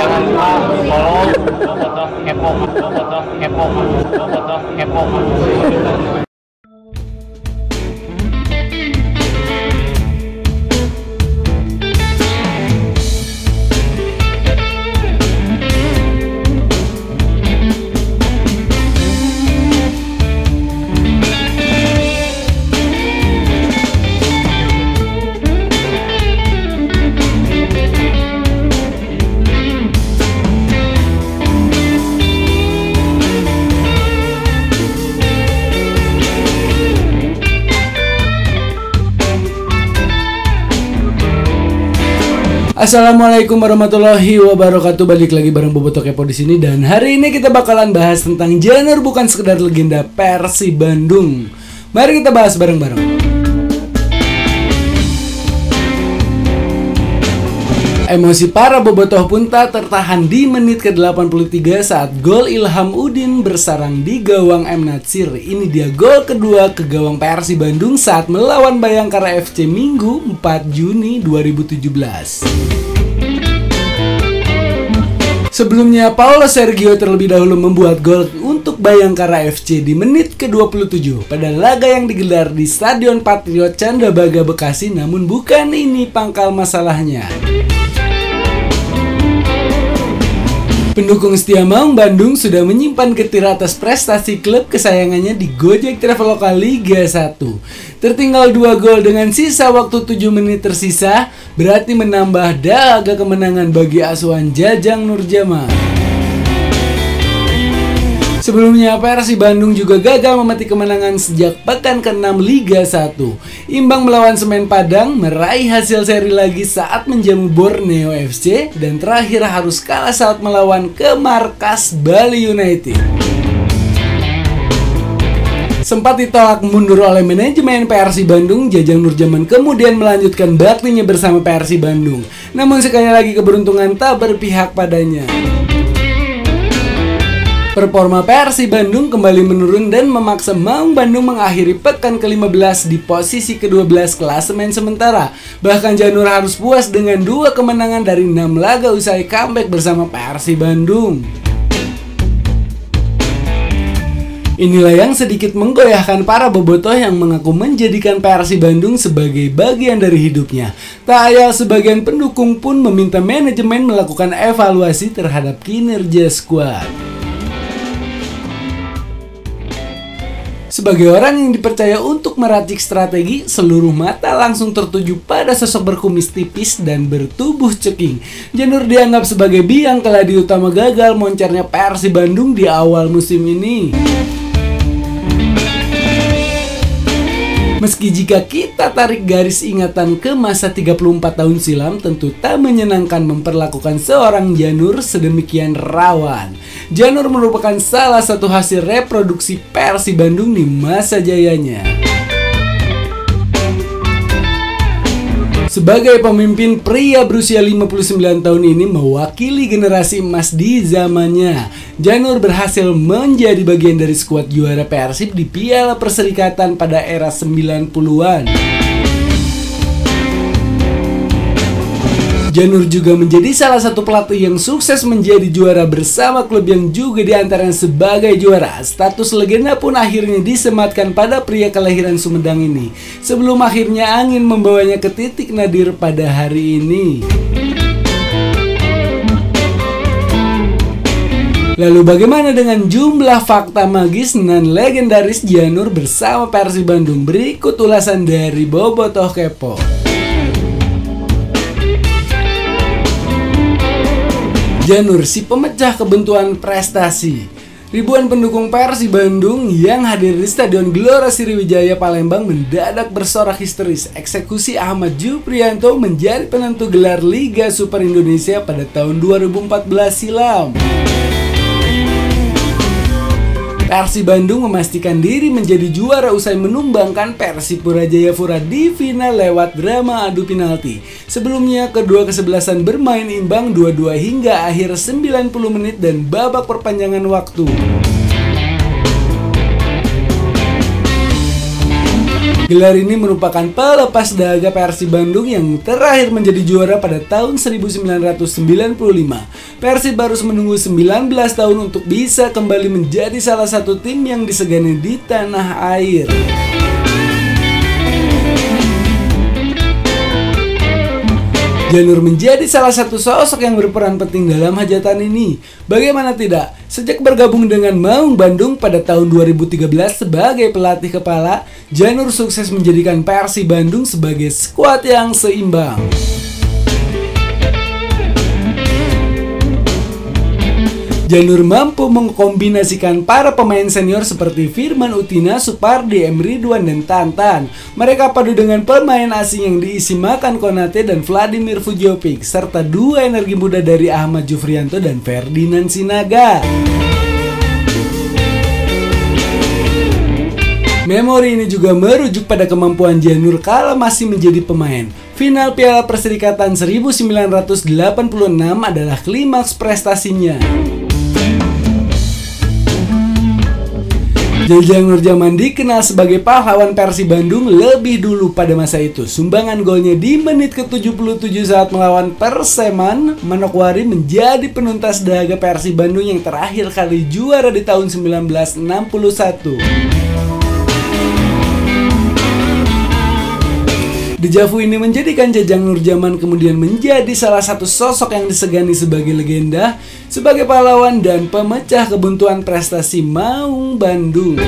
Jangan lupa follow Bobotoh Kepo, Bobotoh Kepo, Bobotoh Kepo. Assalamualaikum warahmatullahi wabarakatuh. Balik lagi bareng Bobotoh Kepo di sini, dan hari ini kita bakalan bahas tentang Janur bukan sekedar legenda Persib Bandung. Mari kita bahas bareng-bareng. Emosi para bobotoh pun tak tertahan di menit ke-83 saat gol Ilham Udin bersarang di gawang M. Natsir. Ini dia gol kedua ke gawang Persib Bandung saat melawan Bayangkara FC Minggu 4 Juni 2017. Sebelumnya, Paulo Sergio terlebih dahulu membuat gol untuk Bayangkara FC di menit ke-27 pada laga yang digelar di Stadion Patriot Candrabaga, Bekasi. Namun bukan ini pangkal masalahnya. Pendukung setia Maung Bandung sudah menyimpan getir atas prestasi klub kesayangannya di Gojek Traveloka Liga 1. Tertinggal 2 gol dengan sisa waktu 7 menit tersisa, berarti menambah dahaga kemenangan bagi asuhan Jajang Nurjaman. Sebelumnya, Persib Bandung juga gagal memetik kemenangan sejak pekan ke-6 Liga 1. Imbang melawan Semen Padang, meraih hasil seri lagi saat menjamu Borneo FC, dan terakhir harus kalah saat melawan ke markas Bali United. Sempat ditolak mundur oleh manajemen Persib Bandung, Jajang Nurjaman kemudian melanjutkan baktinya bersama Persib Bandung. Namun sekali lagi keberuntungan tak berpihak padanya. Performa Persib Bandung kembali menurun dan memaksa Maung Bandung mengakhiri pekan ke-15 di posisi ke-12 klasemen sementara. Bahkan Janur harus puas dengan 2 kemenangan dari 6 laga usai comeback bersama Persib Bandung. Inilah yang sedikit menggoyahkan para bobotoh yang mengaku menjadikan Persib Bandung sebagai bagian dari hidupnya. Tak ayal sebagian pendukung pun meminta manajemen melakukan evaluasi terhadap kinerja skuad. Sebagai orang yang dipercaya untuk meracik strategi, seluruh mata langsung tertuju pada sosok berkumis tipis dan bertubuh ceking. Janur dianggap sebagai biang keladi utama gagal moncernya Persib Bandung di awal musim ini. Meski jika kita tarik garis ingatan ke masa 34 tahun silam, tentu tak menyenangkan memperlakukan seorang Janur sedemikian rawan. Janur merupakan salah satu hasil reproduksi Persib Bandung di masa jayanya. Sebagai pemimpin, pria berusia 59 tahun ini mewakili generasi emas di zamannya. Janur berhasil menjadi bagian dari skuad juara Persib di Piala Perserikatan pada era 90-an. Janur juga menjadi salah satu pelatih yang sukses menjadi juara bersama klub yang juga diantaranya sebagai juara. Status legenda pun akhirnya disematkan pada pria kelahiran Sumedang ini, sebelum akhirnya angin membawanya ke titik nadir pada hari ini. Lalu bagaimana dengan jumlah fakta magis dan legendaris Janur bersama Persib Bandung? Berikut ulasan dari Bobotoh Kepo. Janur, si pemecah kebuntuan prestasi. Ribuan pendukung Persib Bandung yang hadir di Stadion Gelora Sriwijaya Palembang mendadak bersorak histeris. Eksekusi Ahmad Juprianto menjadi penentu gelar Liga Super Indonesia pada tahun 2014 silam. Persib Bandung memastikan diri menjadi juara usai menumbangkan Persipura Jayapura di final lewat drama adu penalti. Sebelumnya, kedua kesebelasan bermain imbang 2-2 hingga akhir 90 menit dan babak perpanjangan waktu. Gelar ini merupakan pelepas dahaga Persib Bandung yang terakhir menjadi juara pada tahun 1995. Persib harus menunggu 19 tahun untuk bisa kembali menjadi salah satu tim yang disegani di tanah air. Janur menjadi salah satu sosok yang berperan penting dalam hajatan ini. Bagaimana tidak? Sejak bergabung dengan Maung Bandung pada tahun 2013 sebagai pelatih kepala, Janur sukses menjadikan Persib Bandung sebagai skuad yang seimbang. Janur mampu mengkombinasikan para pemain senior seperti Firman Utina, Supardi, M. Ridwan, dan Tantan. Mereka padu dengan pemain asing yang diisi Makan Konate dan Vladimir Vujovic, serta dua energi muda dari Ahmad Jufrianto dan Ferdinand Sinaga. Memori ini juga merujuk pada kemampuan Janur kala masih menjadi pemain. Final Piala Perserikatan 1986 adalah klimaks prestasinya. Jajang Nurjaman dikenal sebagai pahlawan Persib Bandung lebih dulu pada masa itu. Sumbangan golnya di menit ke-77 saat melawan Perseman Manokwari menjadi penuntas dahaga Persib Bandung yang terakhir kali juara di tahun 1961. Dejavu ini menjadikan Jajang Nurjaman kemudian menjadi salah satu sosok yang disegani sebagai legenda, sebagai pahlawan dan pemecah kebuntuan prestasi Maung Bandung.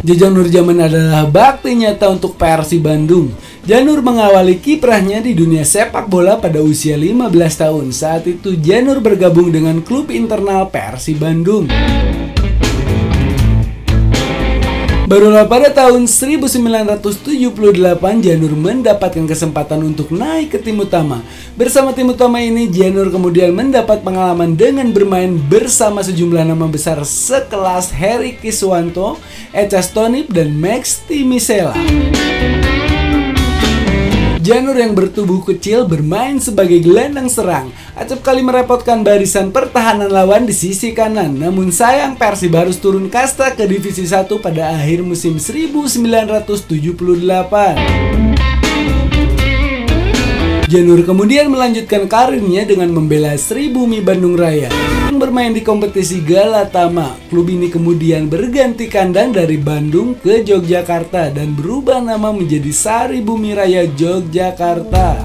Jajang Nurjaman adalah bakti nyata untuk Persib Bandung. Janur mengawali kiprahnya di dunia sepak bola pada usia 15 tahun. Saat itu Janur bergabung dengan klub internal Persib Bandung. Barulah pada tahun 1978 Janur mendapatkan kesempatan untuk naik ke tim utama. Bersama tim utama ini Janur kemudian mendapat pengalaman dengan bermain bersama sejumlah nama besar sekelas Heri Kiswanto, Echa Stonip, dan Max Timisela. Janur yang bertubuh kecil bermain sebagai gelandang serang, acap kali merepotkan barisan pertahanan lawan di sisi kanan. Namun sayang Persib harus turun kasta ke Divisi 1 pada akhir musim 1978. Janur kemudian melanjutkan karirnya dengan membela Sribumi Bandung Raya yang bermain di kompetisi Galatama. Klub ini kemudian berganti kandang dari Bandung ke Yogyakarta dan berubah nama menjadi Saribumi Raya Yogyakarta.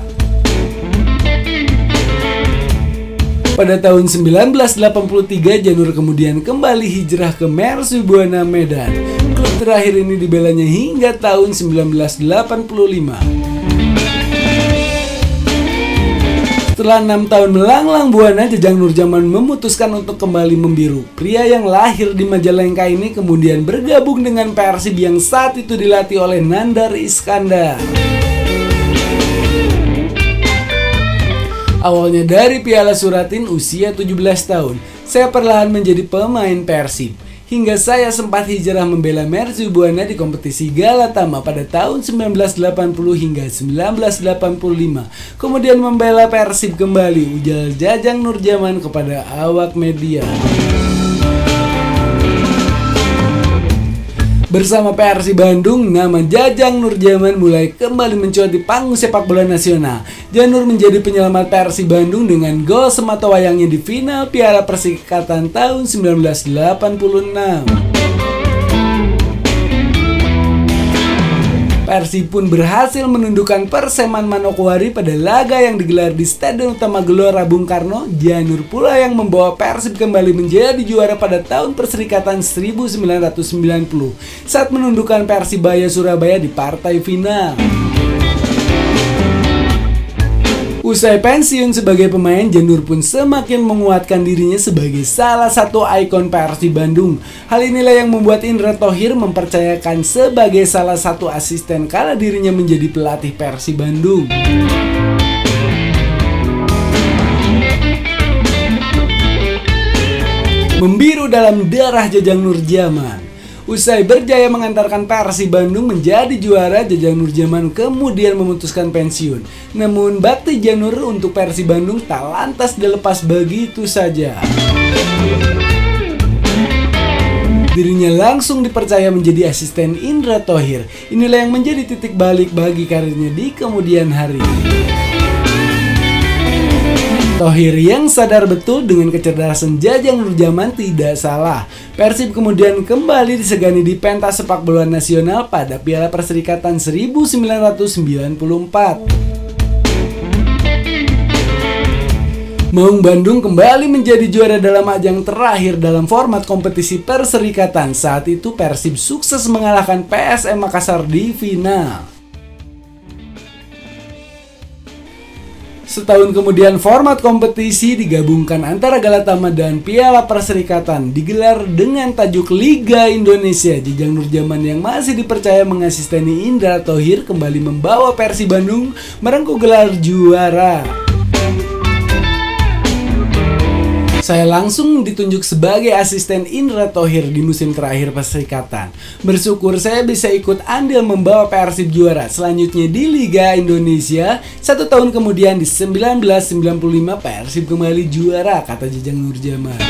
Pada tahun 1983 Janur kemudian kembali hijrah ke Mercy Buana Medan. Klub terakhir ini dibelanya hingga tahun 1985. Setelah 6 tahun melanglang buana, Jajang Nurjaman memutuskan untuk kembali membiru. Pria yang lahir di Majalengka ini kemudian bergabung dengan Persib yang saat itu dilatih oleh Nandar Iskandar. Awalnya dari Piala Suratin usia 17 tahun, saya perlahan menjadi pemain Persib. Hingga saya sempat hijrah membela Mercy Buana di kompetisi Galatama pada tahun 1980 hingga 1985. Kemudian membela Persib kembali, ujar Jajang Nurjaman kepada awak media. Bersama Persib Bandung, nama Jajang Nurjaman mulai kembali mencuat di panggung sepak bola nasional. Janur menjadi penyelamat Persib Bandung dengan gol sematawayangnya di final Piala Perserikatan tahun 1986. Persib pun berhasil menundukkan Perseman Manokwari pada laga yang digelar di Stadion Utama Gelora Bung Karno. Janur pula yang membawa Persib kembali menjadi juara pada tahun Perserikatan 1990 saat menundukkan Persibaya Surabaya di partai final. Usai pensiun sebagai pemain, Janur pun semakin menguatkan dirinya sebagai salah satu ikon Persib Bandung. Hal inilah yang membuat Indra Thohir mempercayakan sebagai salah satu asisten kala dirinya menjadi pelatih Persib Bandung. Membiru dalam darah Jajang Nurjaman. Usai berjaya mengantarkan Persib Bandung menjadi juara, Jajang Nurjaman kemudian memutuskan pensiun. Namun bakti Janur untuk Persib Bandung tak lantas dilepas begitu saja. Dirinya langsung dipercaya menjadi asisten Indra Thohir. Inilah yang menjadi titik balik bagi karirnya di kemudian hari. Thohir yang sadar betul dengan kecerdasan Jajang Nurjaman tidak salah. Persib kemudian kembali disegani di pentas sepak bola nasional pada Piala Perserikatan 1994. Maung Bandung kembali menjadi juara dalam ajang terakhir dalam format kompetisi perserikatan. Saat itu Persib sukses mengalahkan PSM Makassar di final. Setahun kemudian format kompetisi digabungkan antara Galatama dan Piala Perserikatan digelar dengan tajuk Liga Indonesia. Jajang Nurjaman yang masih dipercaya mengasisteni Indra Thohir kembali membawa Persib Bandung merengkuh gelar juara. Saya langsung ditunjuk sebagai asisten Indra Thohir di musim terakhir Perserikatan. Bersyukur saya bisa ikut andil membawa Persib juara selanjutnya di Liga Indonesia. 1 tahun kemudian di 1995 Persib kembali juara, kata Jajang Nurjaman.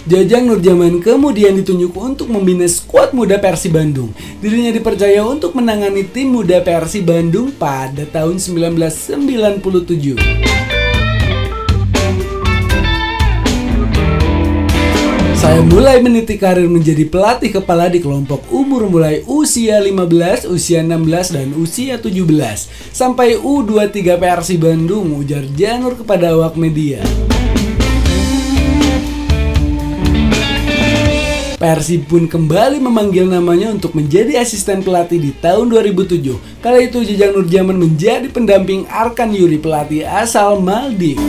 Jajang Nurjaman kemudian ditunjuk untuk membina skuad muda Persib Bandung. Dirinya dipercaya untuk menangani tim muda Persib Bandung pada tahun 1997. Saya mulai meniti karir menjadi pelatih kepala di kelompok umur mulai usia 15, usia 16, dan usia 17 sampai U23 Persib Bandung, ujar Janur kepada awak media. Persib pun kembali memanggil namanya untuk menjadi asisten pelatih di tahun 2007. Kala itu Jajang Nurjaman menjadi pendamping Arkan Yuri, pelatih asal Maldives.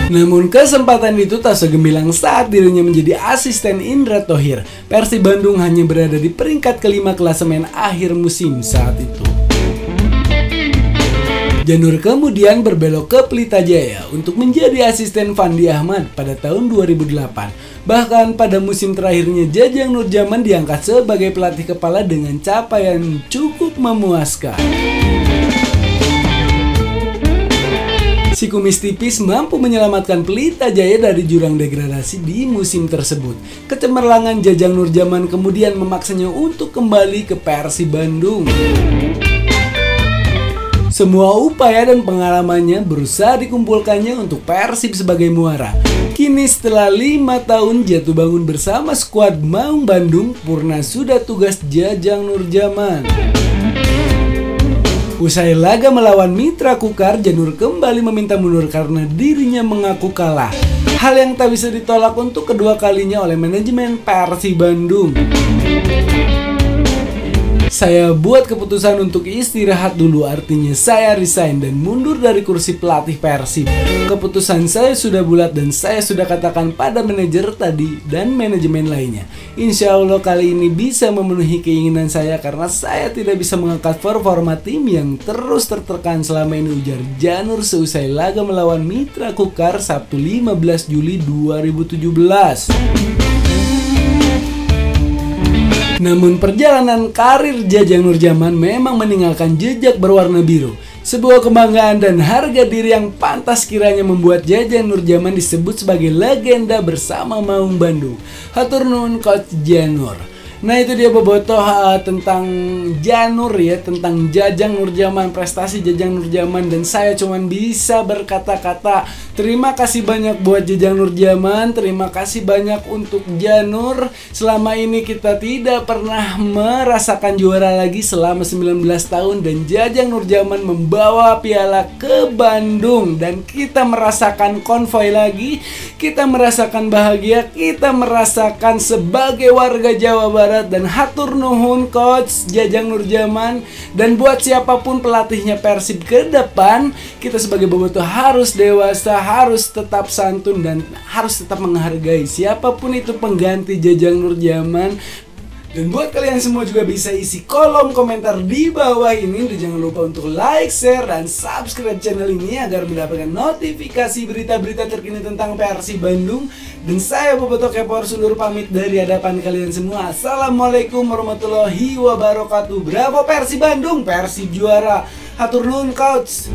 Namun kesempatan itu tak segemilang saat dirinya menjadi asisten Indra Thohir. Persib Bandung hanya berada di peringkat kelima klasemen akhir musim saat itu. Janur kemudian berbelok ke Pelita Jaya untuk menjadi asisten Fandi Ahmad pada tahun 2008. Bahkan pada musim terakhirnya Jajang Nurjaman diangkat sebagai pelatih kepala dengan capaian cukup memuaskan. Si kumis tipis mampu menyelamatkan Pelita Jaya dari jurang degradasi di musim tersebut. Kecemerlangan Jajang Nurjaman kemudian memaksanya untuk kembali ke Persib Bandung. Semua upaya dan pengalamannya berusaha dikumpulkannya untuk Persib sebagai muara. Kini setelah 5 tahun jatuh bangun bersama skuad Maung Bandung, purna sudah tugas Jajang Nurjaman. Usai laga melawan Mitra Kukar, Janur kembali meminta mundur karena dirinya mengaku kalah. Hal yang tak bisa ditolak untuk kedua kalinya oleh manajemen Persib Bandung. Saya buat keputusan untuk istirahat dulu, artinya saya resign dan mundur dari kursi pelatih Persib. Keputusan saya sudah bulat dan saya sudah katakan pada manajer tadi dan manajemen lainnya. Insya Allah kali ini bisa memenuhi keinginan saya karena saya tidak bisa mengangkat performa tim yang terus tertekan selama ini, ujar Janur seusai laga melawan Mitra Kukar Sabtu 15 Juli 2017. Namun perjalanan karir Jajang Nurjaman memang meninggalkan jejak berwarna biru. Sebuah kebanggaan dan harga diri yang pantas kiranya membuat Jajang Nurjaman disebut sebagai legenda bersama Maung Bandung. Hatur nuhun Coach Janur. Nah itu dia bobotoh tentang Janur ya, tentang Jajang Nurjaman, prestasi Jajang Nurjaman, dan saya cuman bisa berkata-kata terima kasih banyak buat Jajang Nurjaman, terima kasih banyak untuk Janur. Selama ini kita tidak pernah merasakan juara lagi selama 19 tahun dan Jajang Nurjaman membawa piala ke Bandung dan kita merasakan konvoy lagi, kita merasakan bahagia, kita merasakan sebagai warga Jawa Barat. Dan hatur nuhun Coach Jajang Nurjaman. Dan buat siapapun pelatihnya Persib ke depan, kita sebagai bobotoh harus dewasa, harus tetap santun, dan harus tetap menghargai siapapun itu pengganti Jajang Nurjaman. Dan buat kalian semua juga bisa isi kolom komentar di bawah ini. Dan jangan lupa untuk like, share, dan subscribe channel ini agar mendapatkan notifikasi berita-berita terkini tentang Persib Bandung. Dan saya Bobotoh Kepor Sundur pamit dari hadapan kalian semua. Assalamualaikum warahmatullahi wabarakatuh. Bravo Persib Bandung, Persib juara. Hatur nuhun Coach.